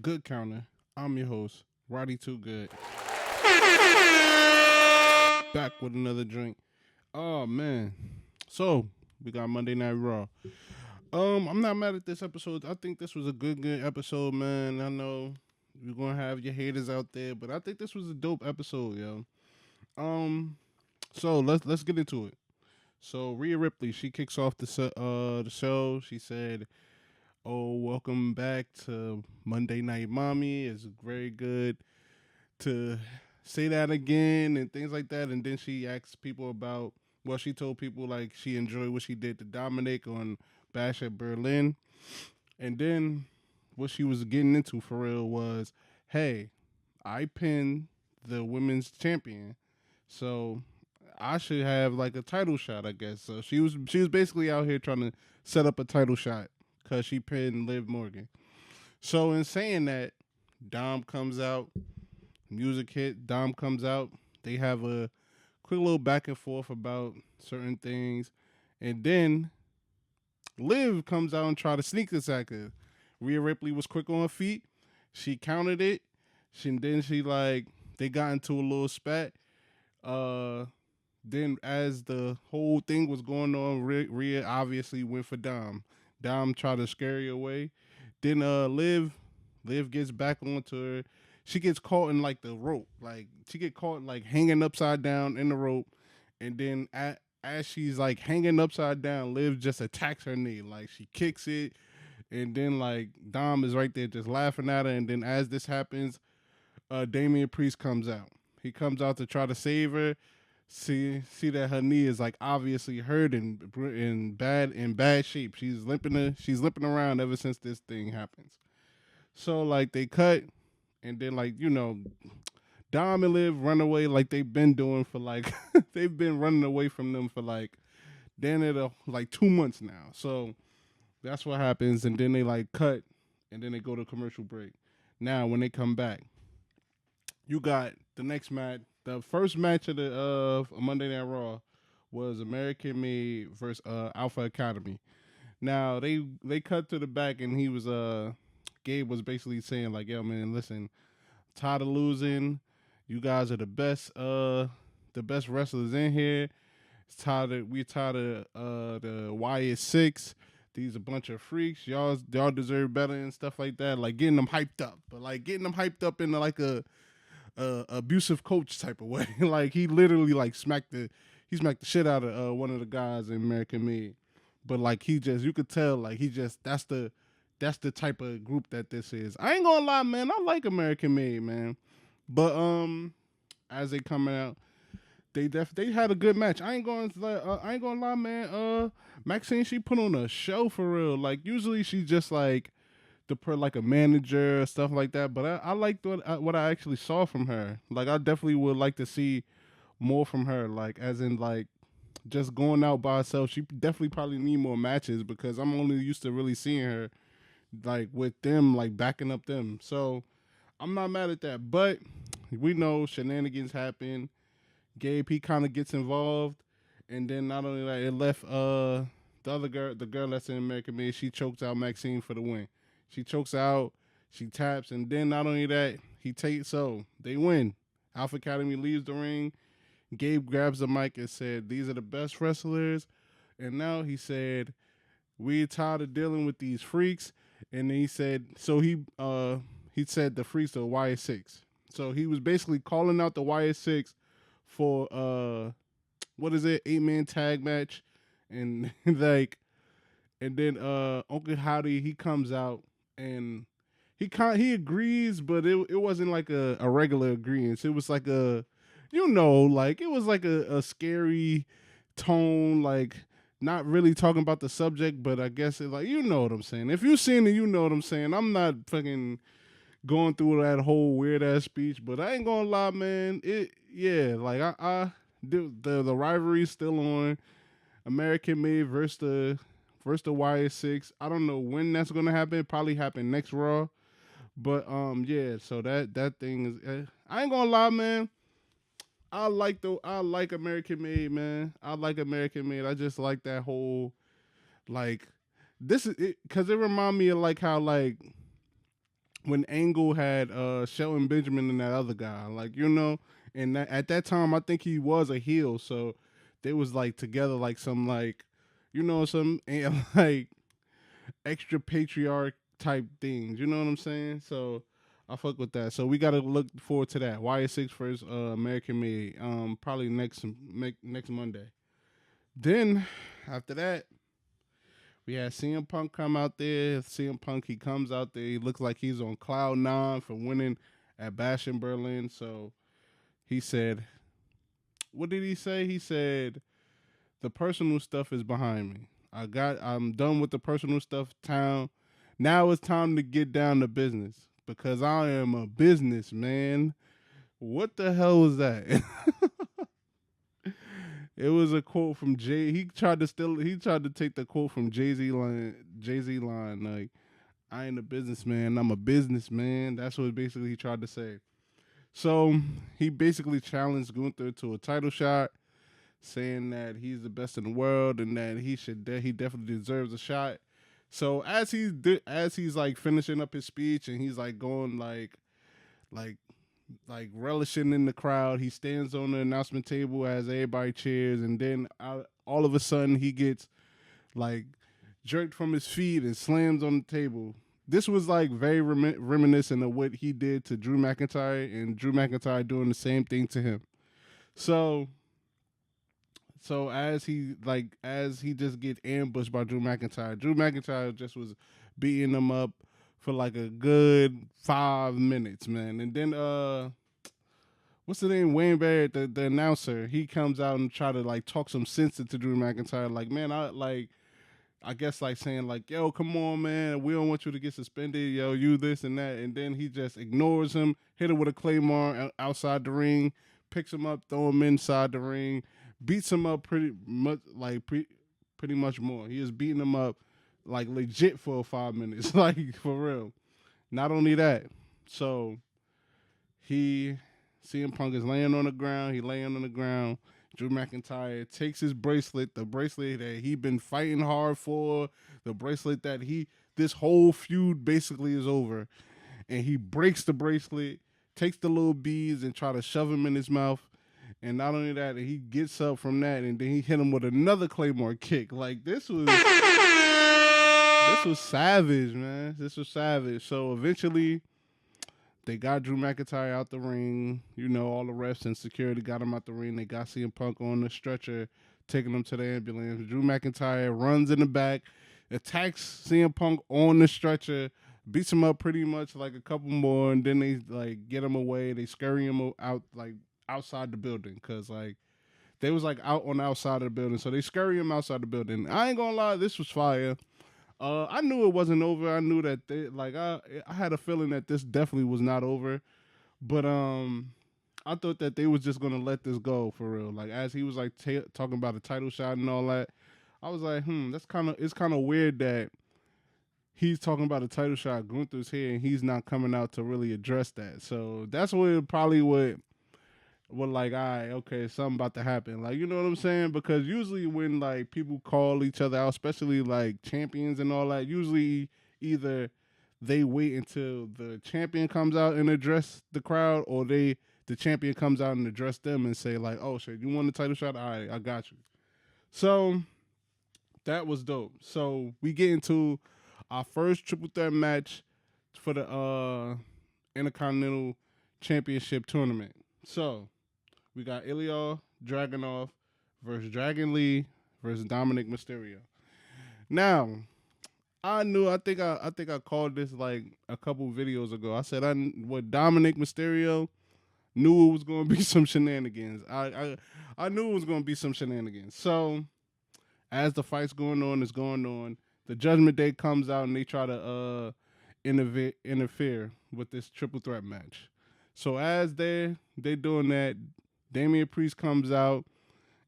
Good Counter. I'm your host, Roddy Too Good. Back with another drink. Oh man. So we got Monday Night Raw. I'm not mad at this episode. I think this was a good episode, man. I know you're gonna have your haters out there, but I think this was a dope episode, yo. Um, so let's get into it. So Rhea Ripley, she kicks off the show. She said, "Oh, welcome back to Monday Night Mommy. It's very good to say that again and things like that." And then she asked people about, well, she told people like she enjoyed what she did to Dominic on Bash at Berlin. And then what she was getting into for real was, hey, I pinned the women's champion, so I should have like a title shot, I guess. So she was basically out here trying to set up a title shot because she pinned Liv Morgan. So in saying that, Dom comes out, music hit, Dom comes out. They have a quick little back and forth about certain things, and then Liv comes out and try to sneak attack her. Rhea Ripley was quick on her feet. She countered it. Then she like they got into a little spat. Uh, then as the whole thing was going on, Rhea obviously went for Dom. Dom tried to scare her away. Then Liv gets back onto her. She gets caught in like the rope, like she get caught like hanging upside down in the rope, and then as she's like hanging upside down, Liv just attacks her knee, like she kicks it, and then like Dom is right there just laughing at her, and then as this happens, Damian Priest comes out. He comes out to try to save her. See that her knee is like obviously hurt and in bad shape. She's limping around ever since this thing happens. So like they cut, and then like Dom and Liv run away like they've been doing for like they've been running away from them for like then it like 2 months now. So that's what happens, and then they like cut, and then they go to commercial break. Now when they come back, you got the next match. The first match of the Monday Night Raw was American Made versus Alpha Academy. Now they cut to the back, and he was Gabe was basically saying like, "Yo, man, listen, tired of losing. You guys are the best wrestlers in here. We're tired of the Wyatt 6. These a bunch of freaks. Y'all deserve better and stuff like that. Like getting them hyped up, but like getting them hyped up in like a abusive coach type of way. Like he literally like smacked the shit out of one of the guys in American Made. But like he just you could tell like he just that's the type of group that this is. I ain't gonna lie, man. I like American Made, man. But as they coming out, they had a good match. I ain't gonna lie, man. Maxine, she put on a show for real. Like usually she just like like a manager stuff like that. But I liked what I actually saw from her. Like I definitely would like to see more from her. Like as in like just going out by herself. She definitely probably need more matches because I'm only used to really seeing her like with them like backing up them. So I'm not mad at that. But we know shenanigans happen. Gabe he kind of gets involved, and then not only that, it left the other girl, the girl that's in American Made, she chokes out Maxine for the win. She chokes out, she taps, and then not only that, he takes so they win. Alpha Academy leaves the ring. Gabe grabs the mic and said, "These are the best wrestlers." And now he said, "We're tired of dealing with these freaks." And then he said, he said the freaks are YS6. So he was basically calling out the YS6 for what is it, 8-man tag match, and like, and then Uncle Howdy he comes out and he agrees, but it wasn't like a regular agreement. It was like like it was like a scary tone, like not really talking about the subject, but I guess it like what I'm saying. If you've seen it, you know what I'm saying. I'm not fucking going through that whole weird ass speech, but I ain't gonna lie, man. Like the rivalry's still on. American Made versus the YS6. I don't know when that's gonna happen. Probably happen next Raw. But yeah. So that thing is. I ain't gonna lie, man. I like American Made, man. I like American Made. I just like that whole like this is it because it remind me of like how like when Angle had Shelton Benjamin and that other guy, like and at that time I think he was a heel, so they was like together like some like some like extra patriarch type things. You know what I'm saying? So I fuck with that. So we gotta look forward to that. YS6 first American Made. Probably next Monday. Then after that, we had CM Punk come out there. CM Punk, he comes out there. He looks like he's on cloud nine for winning at Bash in Berlin. So he said, what did he say? He said, the personal stuff is behind me. I'm done with the personal stuff town. Now it's time to get down to business because I am a businessman. What the hell was that? It was a quote from Jay. He tried to take the quote from Jay-Z line. Jay-Z line like, I ain't a businessman. I'm a businessman. That's what basically he tried to say. So he basically challenged Gunther to a title shot, saying that he's the best in the world and that he definitely deserves a shot. So as he's like finishing up his speech and he's like going like relishing in the crowd, he stands on the announcement table as everybody cheers, and then all of a sudden he gets like jerked from his feet and slams on the table. This was like very reminiscent of what he did to Drew McIntyre, and Drew McIntyre doing the same thing to him. So as he just get ambushed by Drew McIntyre just was beating him up for like a good 5 minutes, man. And then what's the name? Wayne Barrett, the announcer, he comes out and try to like talk some sense into Drew McIntyre. Like, man, I guess like saying like, yo, come on, man, we don't want you to get suspended, yo, you this and that. And then he just ignores him, hit him with a claymore outside the ring, picks him up, throw him inside the ring, beats him up pretty much more. He is beating him up like legit for 5 minutes, like for real. Not only that, so CM Punk is laying on the ground. He laying on the ground. Drew McIntyre takes his bracelet, the bracelet that he been fighting hard for, the bracelet that this whole feud basically is over, and he breaks the bracelet, takes the little beads and try to shove them in his mouth. And not only that, he gets up from that, and then he hit him with another Claymore kick. Like this was savage, man. This was savage. So eventually, they got Drew McIntyre out the ring. You know, all the refs and security got him out the ring. They got CM Punk on the stretcher, taking him to the ambulance. Drew McIntyre runs in the back, attacks CM Punk on the stretcher, beats him up pretty much like a couple more, and then they like get him away. They scurry him out like outside the building because like they was like out on the outside of the building, so they scurry him outside the building. I ain't gonna lie, this was fire. I knew it wasn't over. I knew that I had a feeling that this definitely was not over, but I thought that they was just gonna let this go for real. Like as he was like talking about a title shot and all that, I was like, it's kind of weird that he's talking about a title shot. Gunther's here and he's not coming out to really address that. So that's what probably what like, all right, okay, something about to happen. Like, you know what I'm saying? Because usually when like people call each other out, especially like champions and all that, usually either they wait until the champion comes out and address the crowd, or the champion comes out and address them and say like, oh shit, you want the title shot? All right, I got you. So that was dope. So we get into our first triple threat match for the Intercontinental Championship tournament. So we got Ilya Dragunov versus Dragon Lee versus Dominic Mysterio. Now, I think I called this like a couple videos ago. I said what Dominic Mysterio knew it was going to be some shenanigans. I knew it was going to be some shenanigans. So, as the fight's going on, the Judgment Day comes out and they try to interfere with this triple threat match. So as they doing that, Damian Priest comes out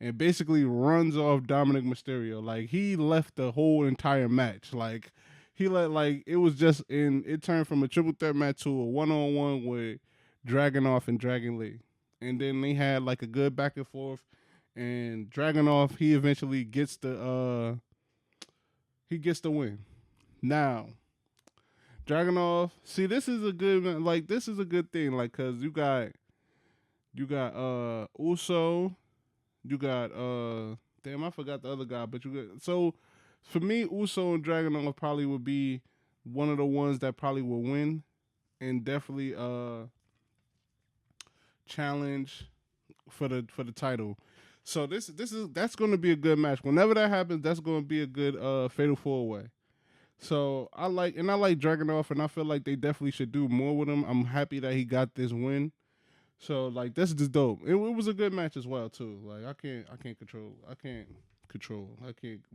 and basically runs off Dominic Mysterio. Like he left the whole entire match. Like he it turned from a triple threat match to a 1-on-1 with Dragunov and Dragon Lee. And then they had like a good back and forth, and Dragunov, he eventually gets the win. Now, Dragunov. See, this is a good like this is a good thing, like cause you got Uso, you got damn I forgot the other guy, but you got so for me Uso and Dragunov probably would be one of the ones that probably will win and definitely challenge for the title. So this is that's going to be a good match. Whenever that happens, that's going to be a good fatal four way. So I like Dragunov, and I feel like they definitely should do more with him. I'm happy that he got this win. So like this is just dope. It was a good match as well too. Like I can't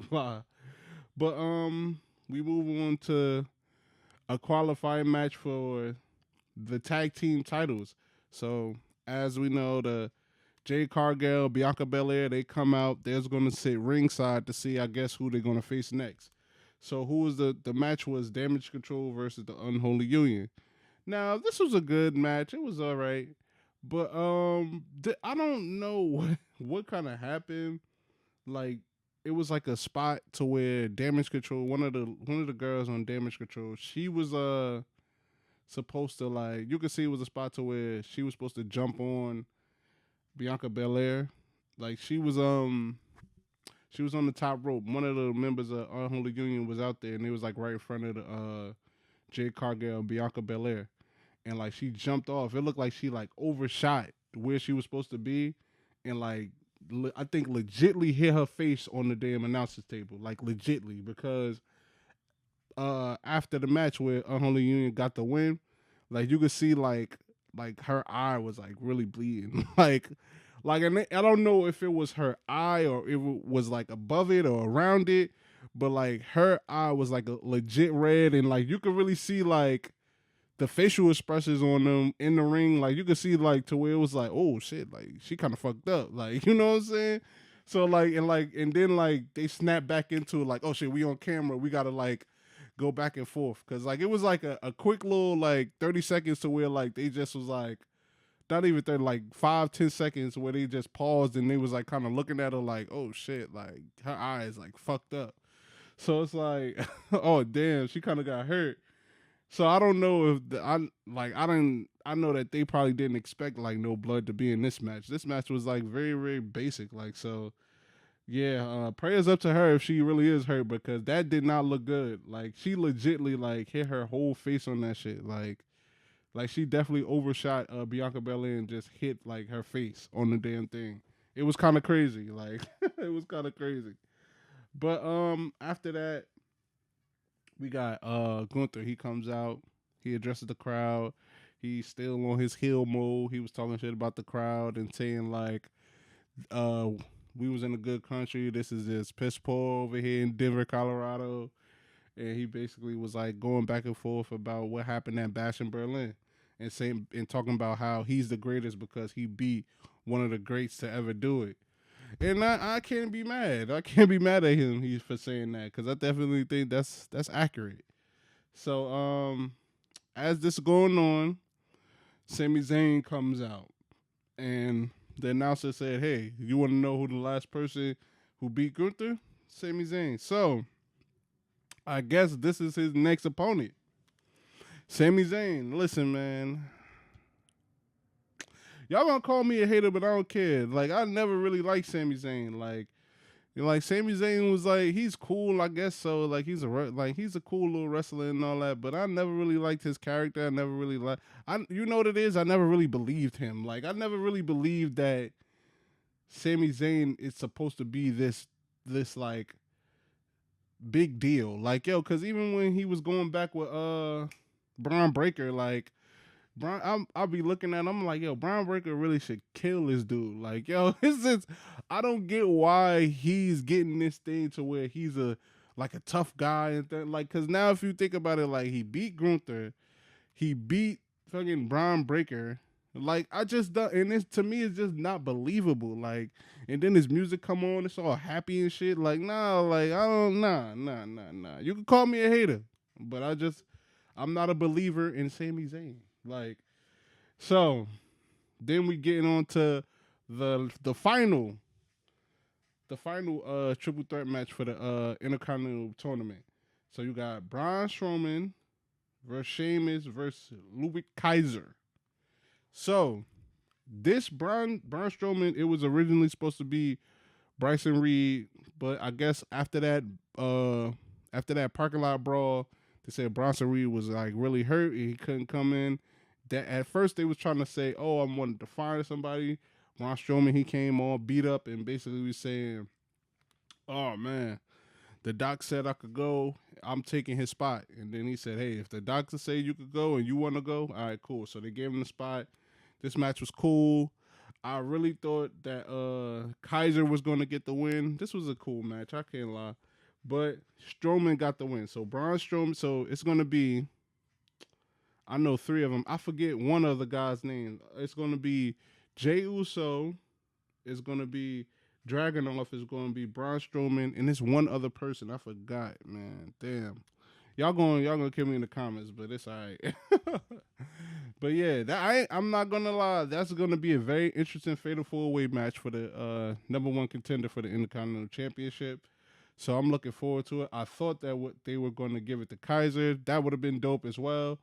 lie. But we move on to a qualifying match for the tag team titles. So as we know, the Jade Cargill, Bianca Belair, they come out. They're going to sit ringside to see, I guess, who they're going to face next. So who was the match was Damage Control versus the Unholy Union. Now this was a good match. It was all right, but I don't know what kind of happened. Like it was like a spot to where Damage Control, one of the girls on Damage Control, she was supposed to like you could see it was a spot to where she was supposed to jump on Bianca Belair. Like she was on the top rope. One of the members of Unholy Union was out there and it was like right in front of the Jade Cargill and Bianca Belair. And like she jumped off. It looked like she like overshot where she was supposed to be and like I think legitly hit her face on the damn announcer's table. Like legitly because after the match where Unholy Union got the win, like you could see like her eye was like really bleeding. like and I don't know if it was her eye or it was like above it or around it, but like her eye was like a legit red and like you could really see like the facial expressions on them in the ring. Like you could see like to where it was like, oh shit, like she kind of fucked up. Like you know what I'm saying? So and then like they snap back into like, oh shit, we on camera. We gotta like go back and forth because like it was like a quick little like 30 seconds to where like they just was like not even 30 like 5-10 seconds where they just paused and they was like kind of looking at her like oh shit like her eyes like fucked up. So it's like oh damn she kind of got hurt. So I don't know if I know that they probably didn't expect like no blood to be in this match. This match was like very very basic like so yeah, prayers up to her if she really is hurt because that did not look good. Like she legitly like hit her whole face on that shit. Like she definitely overshot Bianca Belair and just hit like her face on the damn thing. It was kind of crazy. Like it was kind of crazy. But after that we got Gunther. He comes out. He addresses the crowd. He's still on his heel mode. He was talking shit about the crowd and saying like uh we was in a good country. This is just piss poor over here in Denver, Colorado. And he basically was like going back and forth about what happened at Bash in Berlin and saying and talking about how he's the greatest because he beat one of the greats to ever do it. And I can't be mad. I can't be mad at him for saying that because I definitely think that's accurate. So as this is going on, Sami Zayn comes out and the announcer said, "Hey, you want to know who the last person who beat Gunther? Sami Zayn." So I guess this is his next opponent. Sami Zayn. Listen, man. Y'all gonna call me a hater, but I don't care. Like I never really liked Sami Zayn. Like Sami Zayn was like he's cool, I guess so. Like he's a cool little wrestler and all that. But I never really liked his character. I never really liked. You know what it is? I never really believed him. Like I never really believed that Sami Zayn is supposed to be this like big deal. Like yo, because even when he was going back with Braun Breaker, like I'll be looking at him, I'm like, yo, Braun Breaker really should kill this dude. Like, yo, it's just I don't get why he's getting this thing to where he's a tough guy and like cause now if you think about it, like he beat Gunther, he beat fucking Braun Breaker. Like I just don't, and this to me it's just not believable. Like, and then his music come on, it's all happy and shit. Like, nah, like I don't, nah. You can call me a hater, but I'm not a believer in Sami Zayn. Like, so then we getting on to the final triple threat match for the Intercontinental tournament. So you got Braun Strowman versus Sheamus versus Ludwig Kaiser. So this Braun Strowman, it was originally supposed to be Bryson Reed, but I guess after that parking lot brawl, they said Bryson Reed was like really hurt and he couldn't come in. That at first they was trying to say, "Oh, I wanted to fire somebody." Braun Strowman, he came all beat up and basically was saying, "Oh man, the doc said I could go. I'm taking his spot." And then he said, "Hey, if the doctor say you could go and you want to go, all right, cool." So they gave him the spot. This match was cool. I really thought that Kaiser was going to get the win. This was a cool match. I can't lie. But Strowman got the win. So Braun Strowman. So it's going to be, I know three of them. I forget one of the guy's name. It's going to be Jey Uso. It's going to be Dragunov. It's going to be Braun Strowman. And it's one other person. I forgot, man. Damn. Y'all gonna kill me in the comments, but it's alright. But yeah, I'm not gonna lie. That's gonna be a very interesting fatal four way match for the number one contender for the Intercontinental Championship. So I'm looking forward to it. I thought that they were going to give it to Kaiser. That would have been dope as well.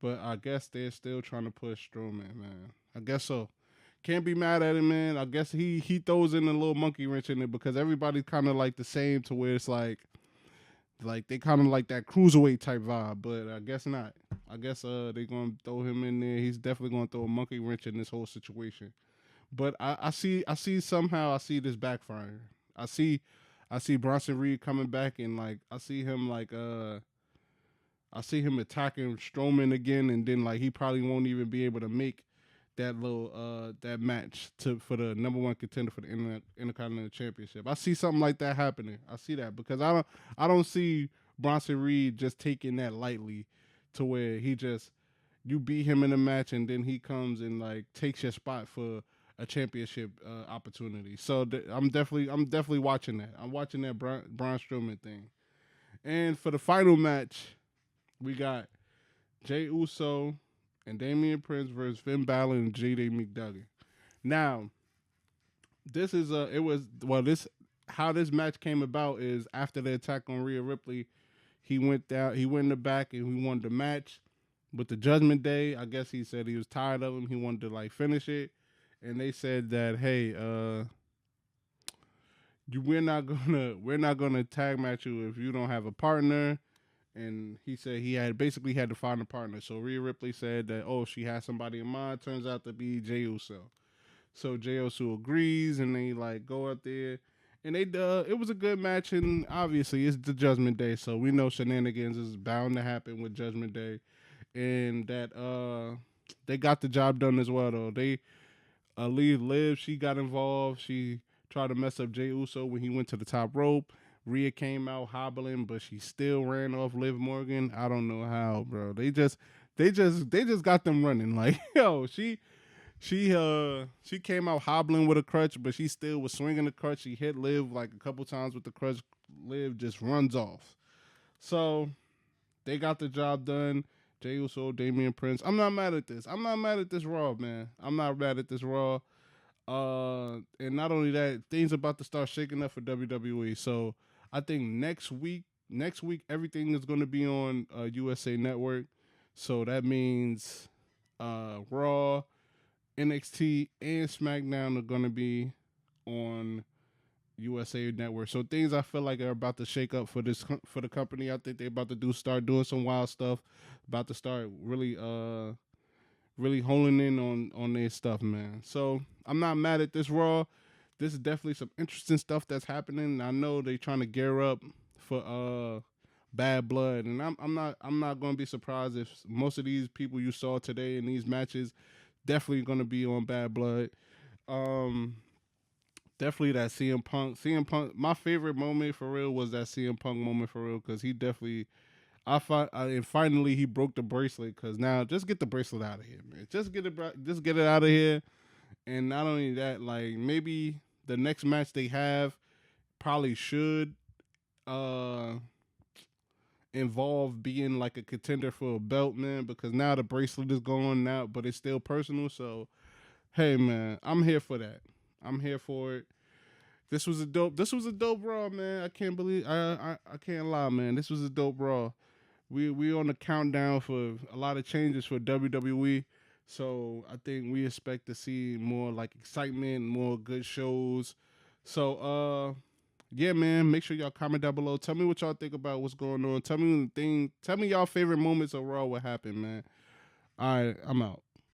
But I guess they're still trying to push Strowman, man. I guess so. Can't be mad at him, man. I guess he throws in a little monkey wrench in it because everybody's kind of like the same to where it's like they kind of like that cruiserweight type vibe, but I guess not. I guess they gonna throw him in there. He's definitely gonna throw a monkey wrench in this whole situation. But I see somehow I see this backfiring. I see Bronson Reed coming back and like I see him attacking Strowman again, and then like he probably won't even be able to make that little that match for the number one contender for the Intercontinental Championship. I see something like that happening. I see that because I don't see Bronson Reed just taking that lightly to where he just you beat him in a match and then he comes and like takes your spot for a championship opportunity. So I'm definitely watching that. I'm watching that Braun Strowman thing. And for the final match, we got Jey Uso and Damian Prince versus Finn Balor and J.D. McDuggan. Now, this is how this match came about is after the attack on Rhea Ripley, he went in the back and he won the match with the Judgment Day. I guess he said he was tired of him. He wanted to like finish it, and they said that hey, we're not gonna tag match you if you don't have a partner. And he said he had to find a partner. So Rhea Ripley said that, oh, she has somebody in mind. Turns out to be Jey Uso. So Jey Uso agrees, and they like go out there, and it was a good match. And obviously, it's the Judgment Day, so we know shenanigans is bound to happen with Judgment Day, and that they got the job done as well. Though they Liv, she got involved. She tried to mess up Jey Uso when he went to the top rope. Rhea came out hobbling, but she still ran off Liv Morgan. I don't know how, bro. They just got them running. Like, yo, she came out hobbling with a crutch, but she still was swinging the crutch. She hit Liv like a couple times with the crutch. Liv just runs off. So they got the job done. Jey Uso, Damian Prince. I'm not mad at this. I'm not mad at this Raw, man. I'm not mad at this Raw. And not only that, things about to start shaking up for WWE. So I think next week, everything is going to be on USA Network. So that means Raw, NXT, and SmackDown are going to be on USA Network. So things I feel like are about to shake up for the company. I think they're about to start doing some wild stuff. About to start really honing in on their stuff, man. So I'm not mad at this Raw. This is definitely some interesting stuff that's happening. I know they're trying to gear up for Bad Blood, and I'm not going to be surprised if most of these people you saw today in these matches definitely going to be on Bad Blood. Definitely that CM Punk. My favorite moment for real was that CM Punk moment for real because he definitely. And finally he broke the bracelet because now just get the bracelet out of here, man. Just get it out of here. And not only that, like maybe the next match they have probably should involve being like a contender for a belt, man, because now the bracelet is gone now, but it's still personal. So, hey, man, I'm here for that. I'm here for it. This was a dope Raw, man. I can't lie, man. This was a dope Raw. we on the countdown for a lot of changes for WWE. So I think we expect to see more like excitement, more good shows. So yeah, man, make sure y'all comment down below. Tell me what y'all think about what's going on. Tell me y'all favorite moments of Raw what happened, man. All right, I'm out.